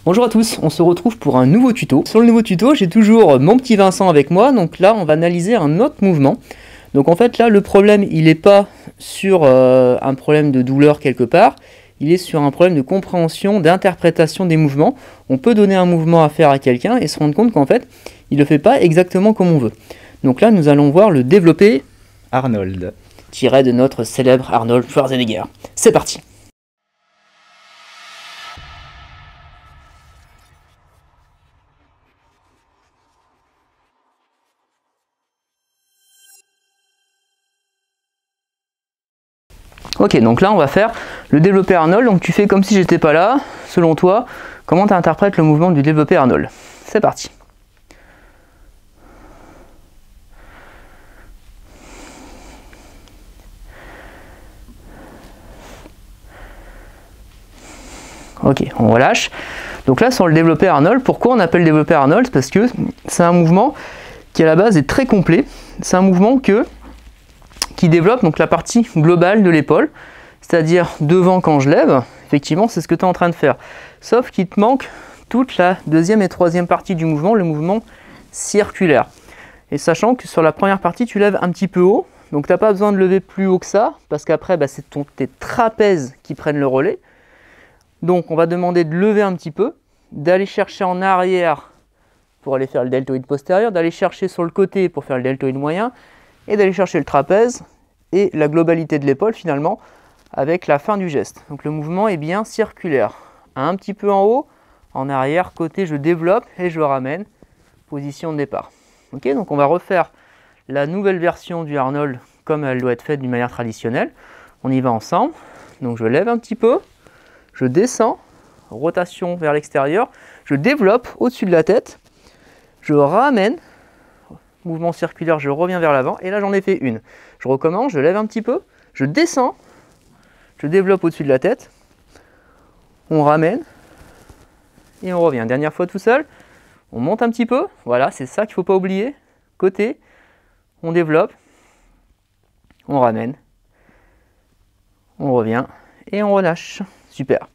Bonjour à tous, on se retrouve pour un nouveau tuto. Sur le nouveau tuto, j'ai toujours mon petit Vincent avec moi, donc là on va analyser un autre mouvement. Donc en fait là le problème il n'est pas sur un problème de douleur quelque part, il est sur un problème de compréhension, d'interprétation des mouvements. On peut donner un mouvement à faire à quelqu'un et se rendre compte qu'en fait il ne le fait pas exactement comme on veut. Donc là nous allons voir le développé Arnold, tiré de notre célèbre Arnold Schwarzenegger. C'est parti! Ok, donc là on va faire le développé Arnold, donc tu fais comme si j'étais pas là. Selon toi, comment tu interprètes le mouvement du développé Arnold? C'est parti. Ok, on relâche. Donc là sur le développé Arnold, pourquoi on appelle développé Arnold? Parce que c'est un mouvement qui à la base est très complet. C'est un mouvement qui développe donc la partie globale de l'épaule, c'est-à-dire devant quand je lève, effectivement c'est ce que tu es en train de faire. Sauf qu'il te manque toute la deuxième et troisième partie du mouvement, le mouvement circulaire. Et sachant que sur la première partie tu lèves un petit peu haut, donc tu n'as pas besoin de lever plus haut que ça, parce qu'après c'est tes trapèzes qui prennent le relais. Donc on va demander de lever un petit peu, d'aller chercher en arrière pour aller faire le deltoïde postérieur, d'aller chercher sur le côté pour faire le deltoïde moyen, et d'aller chercher le trapèze et la globalité de l'épaule finalement avec la fin du geste. Donc le mouvement est bien circulaire. Un petit peu en haut, en arrière, côté, je développe et je ramène, position de départ. Ok, donc on va refaire la nouvelle version du Arnold comme elle doit être faite d'une manière traditionnelle. On y va ensemble. Donc je lève un petit peu, je descends, rotation vers l'extérieur, je développe au-dessus de la tête, je ramène, mouvement circulaire, je reviens vers l'avant, et là j'en ai fait une. Je recommence, je lève un petit peu, je descends, je développe au-dessus de la tête, on ramène, et on revient. Dernière fois tout seul, on monte un petit peu, voilà, c'est ça qu'il ne faut pas oublier. Côté, on développe, on ramène, on revient, et on relâche. Super.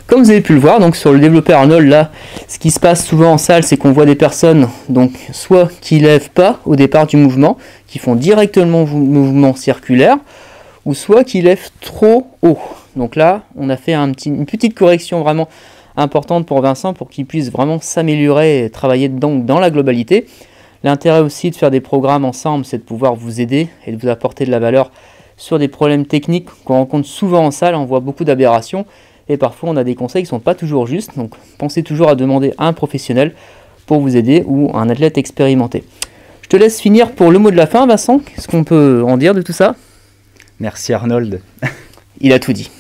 Comme vous avez pu le voir, donc sur le développé Arnold, là, ce qui se passe souvent en salle, c'est qu'on voit des personnes, donc soit qui lèvent pas au départ du mouvement, qui font directement le mouvement circulaire, ou soit qui lèvent trop haut. Donc là, on a fait une petite correction vraiment importante pour Vincent, pour qu'il puisse vraiment s'améliorer et travailler dans la globalité. L'intérêt aussi de faire des programmes ensemble, c'est de pouvoir vous aider et de vous apporter de la valeur sur des problèmes techniques qu'on rencontre souvent en salle. On voit beaucoup d'aberrations. Et parfois on a des conseils qui ne sont pas toujours justes, donc pensez toujours à demander à un professionnel pour vous aider ou à un athlète expérimenté. Je te laisse finir pour le mot de la fin, Vincent. Qu'est-ce qu'on peut en dire de tout ça? merci Arnold. Il a tout dit.